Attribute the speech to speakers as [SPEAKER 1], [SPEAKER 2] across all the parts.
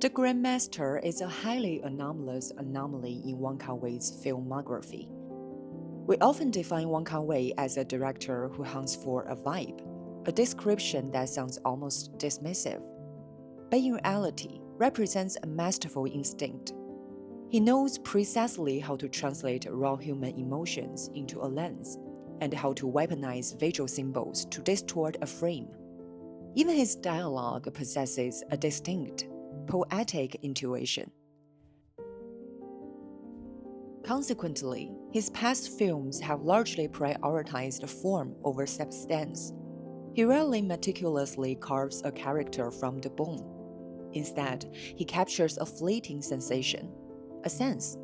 [SPEAKER 1] The Grandmaster is a highly anomalous anomaly in Wong Kar-wai's filmography. We often define Wong Kar-wai as a director who hunts for a vibe, a description that sounds almost dismissive, but in reality represents a masterful instinct. He knows precisely how to translate raw human emotions into a lens, and how to weaponize visual symbols to distort a frame. Even his dialogue possesses a distinct, poetic intuition. Consequently, his past films have largely prioritized form over substance. He rarely meticulously carves a character from the bone. Instead, he captures a fleeting sensation, a sense.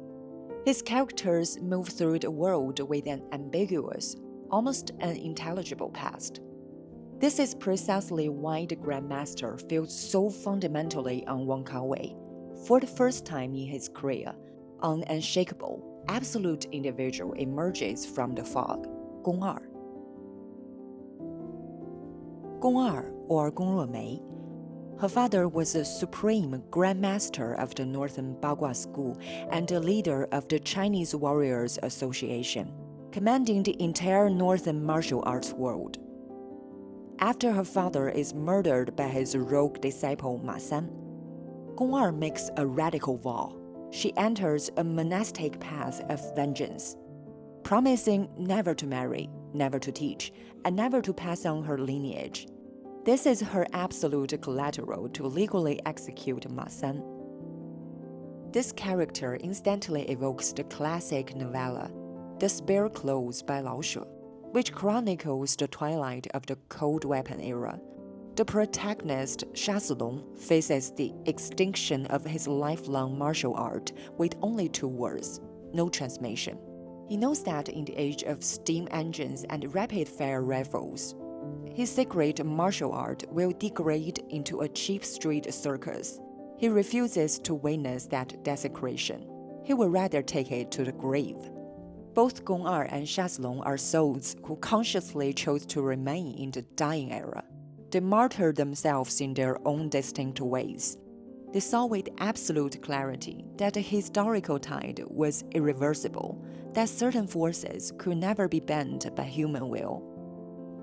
[SPEAKER 1] His characters move through the world with an ambiguous, almost unintelligible past. This is precisely why the Grandmaster feels so fundamentally on Wong Kar-wai. For the first time in his career, an unshakable, absolute individual emerges from the fog, Gong Er. Gong Er, or Gong Ruomei. Her father was a supreme Grandmaster of the Northern Bagua School and a leader of the Chinese Warriors Association, commanding the entire Northern martial arts world. After her father is murdered by his rogue disciple Ma San, Gong Er makes a radical vow. She enters a monastic path of vengeance, promising never to marry, never to teach, and never to pass on her lineage. This is her absolute collateral to legally execute Ma San. This character instantly evokes the classic novella, The Spare Clothes by Lao She, which chronicles the twilight of the cold weapon era. The protagonist, Sha Silong, faces the extinction of his lifelong martial art with only 2 words: no transmission. He knows that in the age of steam engines and rapid-fire rifles, his secret martial art will degrade into a cheap street circus. He refuses to witness that desecration. He would rather take it to the grave. Both Gong Er and Sha Silong are souls who consciously chose to remain in the dying era. They martyred themselves in their own distinct ways. They saw with absolute clarity that the historical tide was irreversible, that certain forces could never be bent by human will.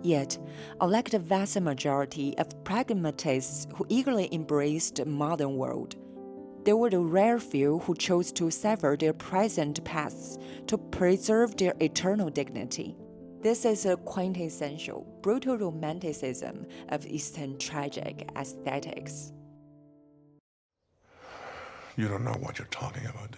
[SPEAKER 1] Yet, unlike the vast majority of pragmatists who eagerly embraced the modern world, there were the rare few who chose to sever their present pasts to preserve their eternal dignity. This is a quintessential, brutal romanticism of Eastern tragic aesthetics.
[SPEAKER 2] You don't know what you're talking about, do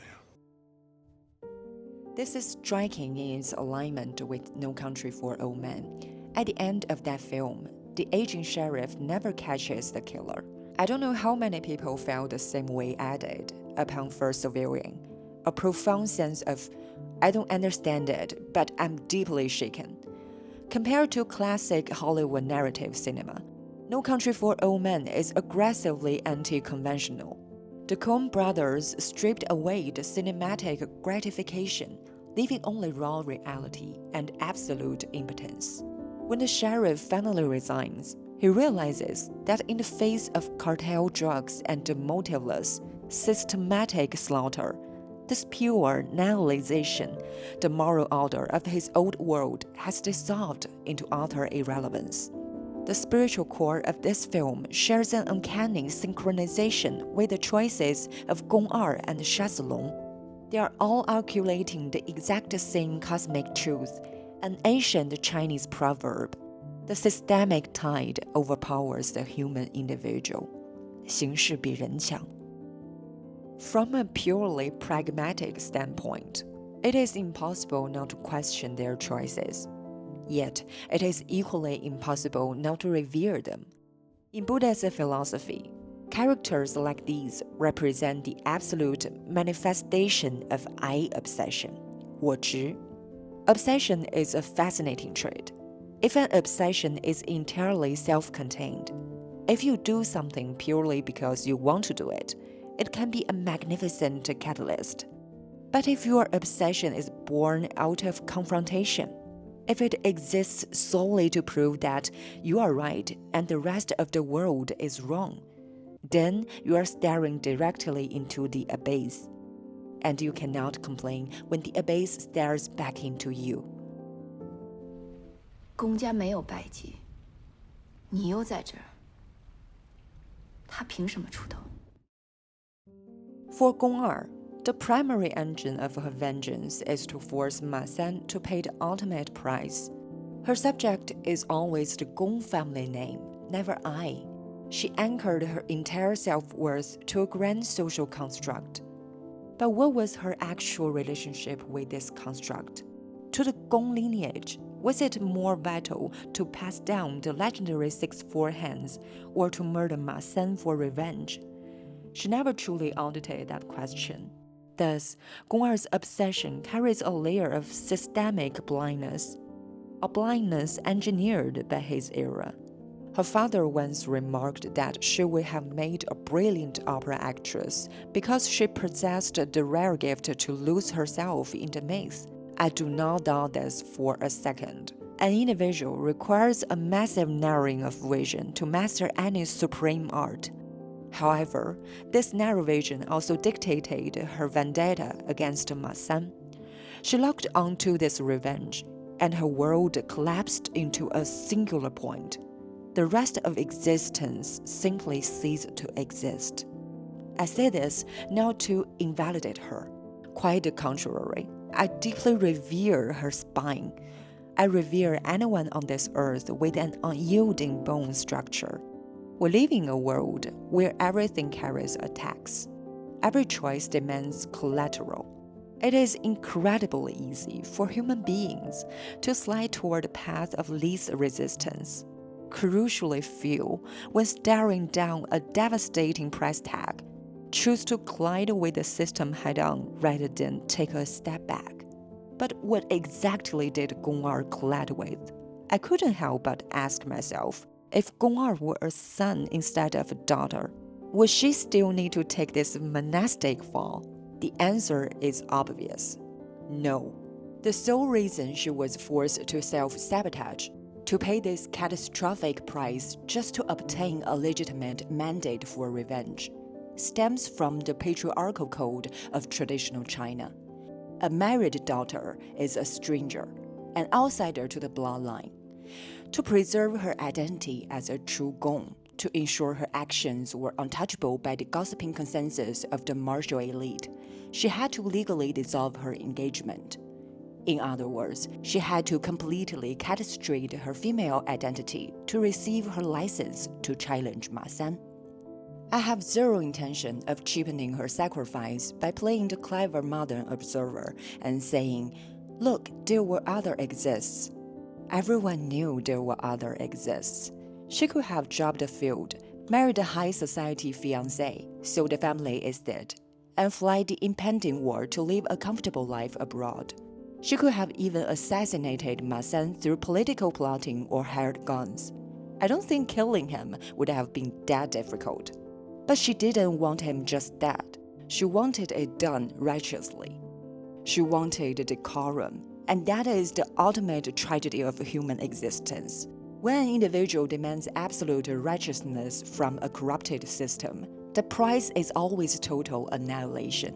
[SPEAKER 2] you?
[SPEAKER 1] This is striking in its alignment with No Country for Old Men. At the end of that film, the aging sheriff never catches the killer. I don't know how many people felt the same way I did upon first viewing. A profound sense of, I don't understand it, but I'm deeply shaken. Compared to classic Hollywood narrative cinema, No Country for Old Men is aggressively anti-conventional. The Coen brothers stripped away the cinematic gratification, leaving only raw reality and absolute impotence. When the sheriff finally resigns, he realizes that in the face of cartel drugs and the motiveless, systematic slaughter, this pure nihilization, the moral order of his old world has dissolved into utter irrelevance. The spiritual core of this film shares an uncanny synchronization with the choices of Gong Er and Sha Silong. They are all articulating the exact same cosmic truth, an ancient Chinese proverb: the systemic tide overpowers the human individual. 形势比人强. From a purely pragmatic standpoint, it is impossible not to question their choices. Yet, it is equally impossible not to revere them. In Buddhist philosophy, characters like these represent the absolute manifestation of I obsession, 我执. Obsession is a fascinating trait. If an obsession is entirely self-contained, if you do something purely because you want to do it, it can be a magnificent catalyst. But if your obsession is born out of confrontation, if it exists solely to prove that you are right and the rest of the world is wrong, then you are staring directly into the abyss. And you cannot complain when the abyss stares back into you.
[SPEAKER 3] 公家没有败绩，你又在这儿，他凭什么出头？
[SPEAKER 1] For Gong Er, the primary engine of her vengeance is to force Ma San to pay the ultimate price. Her subject is always the Gong family name, never I. She anchored her entire self-worth to a grand social construct. But what was her actual relationship with this construct? To the Gong lineage, was it more vital to pass down the legendary 6 forehands or to murder Ma San for revenge? She never truly audited that question. Thus, Gong Er's obsession carries a layer of systemic blindness, a blindness engineered by his era. Her father once remarked that she would have made a brilliant opera actress because she possessed the rare gift to lose herself in the myth. I do not doubt this for a second. An individual requires a massive narrowing of vision to master any supreme art. However, this narrow vision also dictated her vendetta against Ma San. She locked onto this revenge, and her world collapsed into a singular point. The rest of existence simply ceased to exist. I say this not to invalidate her. Quite the contrary. I deeply revere her spine. I revere anyone on this earth with an unyielding bone structure. We live in a world where everything carries a tax. Every choice demands collateral. It is incredibly easy for human beings to slide toward the path of least resistance. Crucially few, when staring down a devastating price tag, choose to collide with the system head-on rather than take a step back. But what exactly did Gong Er collide with? I couldn't help but ask myself, if Gong Er were a son instead of a daughter, would she still need to take this monastic fall? The answer is obvious. No. The sole reason she was forced to self-sabotage, to pay this catastrophic price just to obtain a legitimate mandate for revenge, stems from the patriarchal code of traditional China. A married daughter is a stranger, an outsider to the bloodline. To preserve her identity as a true Gong, to ensure her actions were untouchable by the gossiping consensus of the martial elite, she had to legally dissolve her engagement. In other words, she had to completely castrate her female identity to receive her license to challenge Ma San. I have zero intention of cheapening her sacrifice by playing the clever modern observer and saying, look, there were other exists. Everyone knew there were other exists. She could have dropped the field, married a high society fiancé, sold the family estate, and fly the impending war to live a comfortable life abroad. She could have even assassinated Ma San through political plotting or hired guns. I don't think killing him would have been that difficult. But she didn't want him just dead. She wanted it done righteously. She wanted decorum, and that is the ultimate tragedy of human existence. When an individual demands absolute righteousness from a corrupted system, the price is always total annihilation.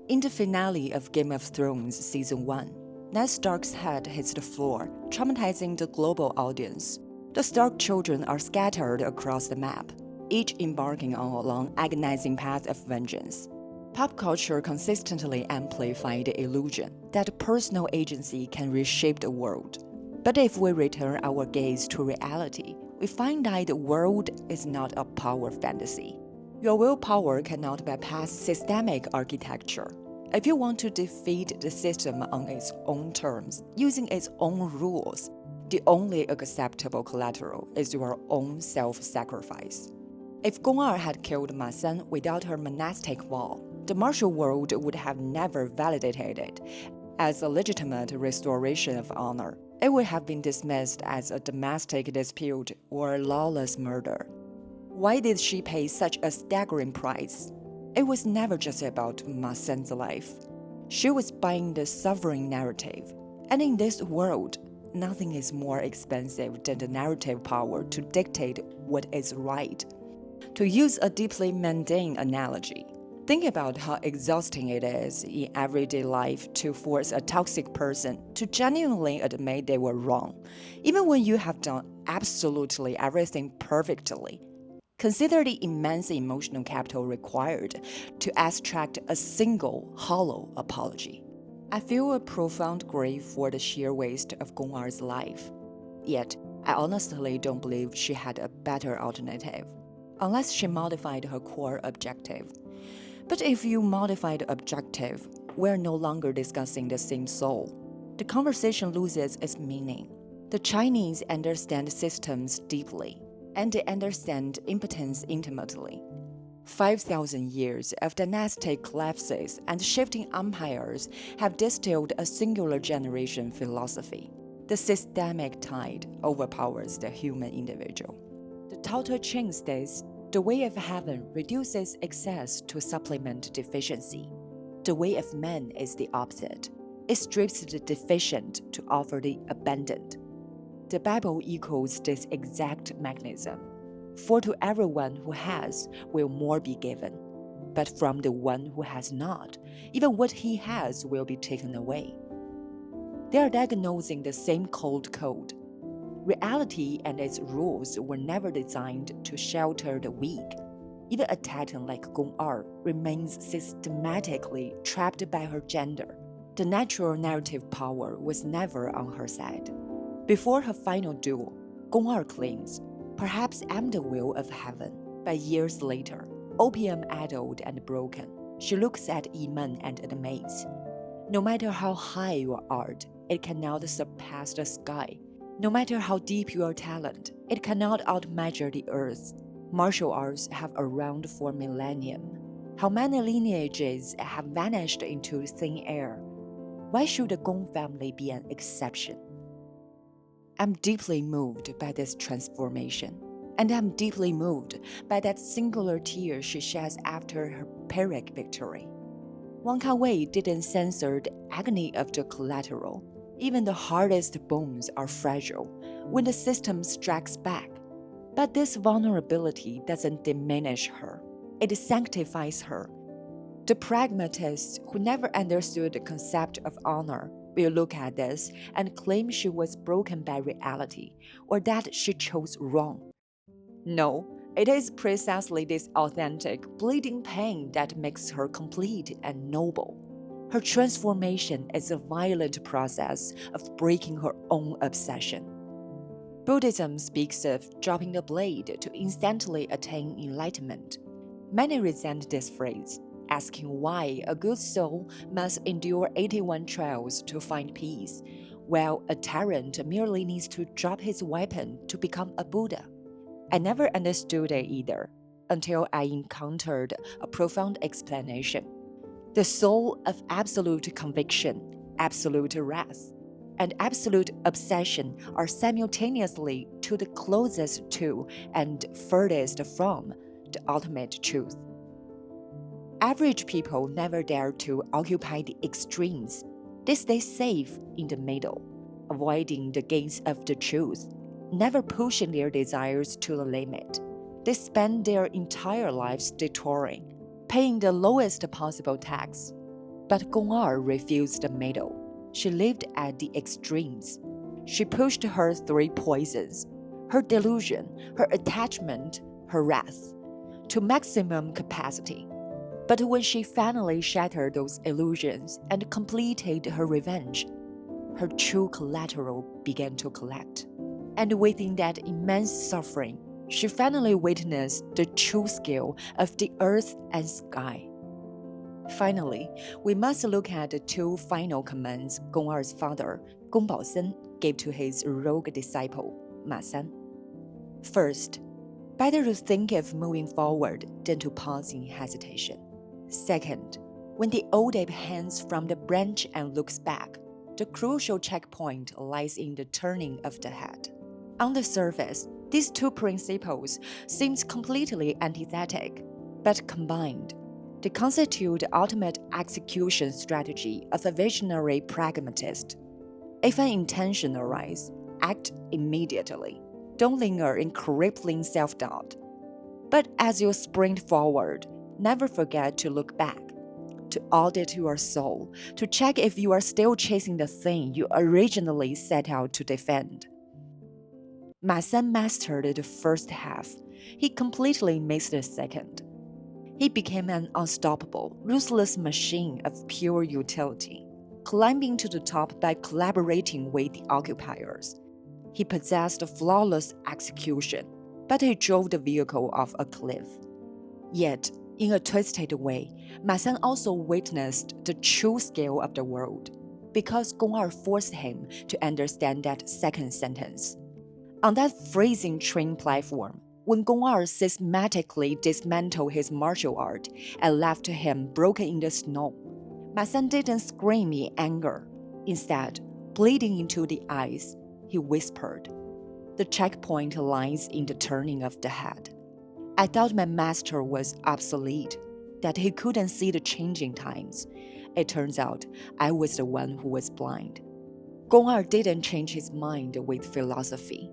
[SPEAKER 1] In the finale of Game of Thrones Season 1, Ned Stark's head hits the floor, traumatizing the global audience. The Stark children are scattered across the map, each embarking on a long, agonizing path of vengeance. Pop culture consistently amplified the illusion that personal agency can reshape the world. But if we return our gaze to reality, we find that the world is not a power fantasy. Your willpower cannot bypass systemic architecture. If you want to defeat the system on its own terms, using its own rules, the only acceptable collateral is your own self-sacrifice. If Gong Er had killed Ma San without her monastic vow, the martial world would have never validated it as a legitimate restoration of honor. It would have been dismissed as a domestic dispute or lawless murder. Why did she pay such a staggering price? It was never just about Ma San's life. She was buying the sovereign narrative. And in this world, nothing is more expensive than the narrative power to dictate what is right. To use a deeply mundane analogy, think about how exhausting it is in everyday life to force a toxic person to genuinely admit they were wrong, even when you have done absolutely everything perfectly. Consider the immense emotional capital required to extract a single hollow apology. I feel a profound grief for the sheer waste of Gong Er's life. Yet, I honestly don't believe she had a better alternative, unless she modified her core objective. But if you modify the objective, we're no longer discussing the same soul. The conversation loses its meaning. The Chinese understand systems deeply, and they understand impotence intimately. 5,000 years of dynastic collapses and shifting empires have distilled a singular generation philosophy. The systemic tide overpowers the human individual. The Tao Te Ching states, the way of heaven reduces excess to supplement deficiency. The way of man is the opposite. It strips the deficient to offer the abundant. The Bible echoes this exact mechanism. For to everyone who has, will more be given. But from the one who has not, even what he has will be taken away. They are diagnosing the same cold code. Reality and its rules were never designed to shelter the weak. Even a titan like Gong Er remains systematically trapped by her gender. The natural narrative power was never on her side. Before her final duel, Gong Er claims, "Perhaps I'm the will of heaven." But years later, opium-addled and broken, she looks at Yimen and admits, no matter how high your art, it cannot surpass the sky. No matter how deep your talent, it cannot outmeasure the earth. Martial arts have around for millennium. How many lineages have vanished into thin air? Why should the Gong family be an exception? I'm deeply moved by this transformation, and I'm deeply moved by that singular tear she sheds after her Pyrrhic victory. Wang Kaiwei didn't censor the agony of the collateral. Even the hardest bones are fragile when the system strikes back. But this vulnerability doesn't diminish her. It sanctifies her. The pragmatists who never understood the concept of honor will look at this and claim she was broken by reality or that she chose wrong. No, it is precisely this authentic, bleeding pain that makes her complete and noble. Her transformation is a violent process of breaking her own obsession. Buddhism speaks of dropping the blade to instantly attain enlightenment. Many resent this phrase, asking why a good soul must endure 81 trials to find peace, while a tyrant merely needs to drop his weapon to become a Buddha. I never understood it either, until I encountered a profound explanation. The soul of absolute conviction, absolute wrath, and absolute obsession are simultaneously to the closest to and furthest from the ultimate truth. Average people never dare to occupy the extremes. They stay safe in the middle, avoiding the gates of the truth, never pushing their desires to the limit. They spend their entire lives detouring, paying the lowest possible tax. But Gong Er refused the middle. She lived at the extremes. She pushed her three poisons, her delusion, her attachment, her wrath, to maximum capacity. But when she finally shattered those illusions and completed her revenge, her true collateral began to collect. And within that immense suffering, she finally witnessed the true scale of the earth and sky. Finally, we must look at the two final commands Gong Er's father, Gong Baosen, gave to his rogue disciple, Ma San. First, better to think of moving forward than to pause in hesitation. Second, when the old ape hangs from the branch and looks back, the crucial checkpoint lies in the turning of the head. On the surface, these two principles seem completely antithetic, but combined, they constitute the ultimate execution strategy of a visionary pragmatist. If an intention arises, act immediately. Don't linger in crippling self-doubt. But as you sprint forward, never forget to look back, to audit your soul, to check if you are still chasing the thing you originally set out to defend. Ma San mastered the first half. He completely missed the second. He became an unstoppable, ruthless machine of pure utility, climbing to the top by collaborating with the occupiers. He possessed flawless execution, but he drove the vehicle off a cliff. Yet, in a twisted way, Ma San also witnessed the true scale of the world, because Gong Er forced him to understand that second sentence. On that freezing train platform, when Gong Er systematically dismantled his martial art and left him broken in the snow, Ma San didn't scream in anger. Instead, bleeding into the eyes, he whispered, "The checkpoint lies in the turning of the head. I thought my master was obsolete, that he couldn't see the changing times. It turns out I was the one who was blind." Gong Er didn't change his mind with philosophy.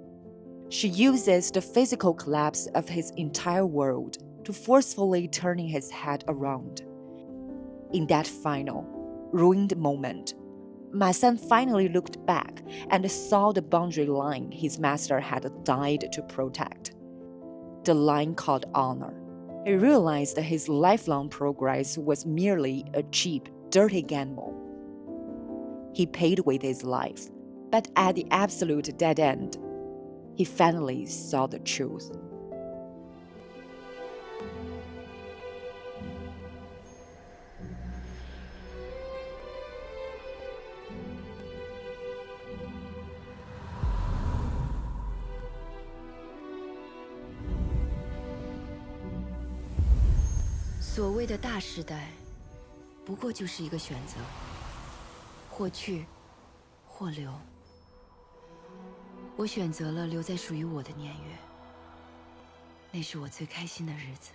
[SPEAKER 1] She uses the physical collapse of his entire world to forcefully turning his head around. In that final, ruined moment, Ma San finally looked back and saw the boundary line his master had died to protect. The line called honor. He realized that his lifelong progress was merely a cheap, dirty gamble. He paid with his life, but at the absolute dead end, he finally saw the truth.
[SPEAKER 3] 所谓的大时代，不过就是一个选择，或去，或留。我选择了留在属于我的年月，那是我最开心的日子。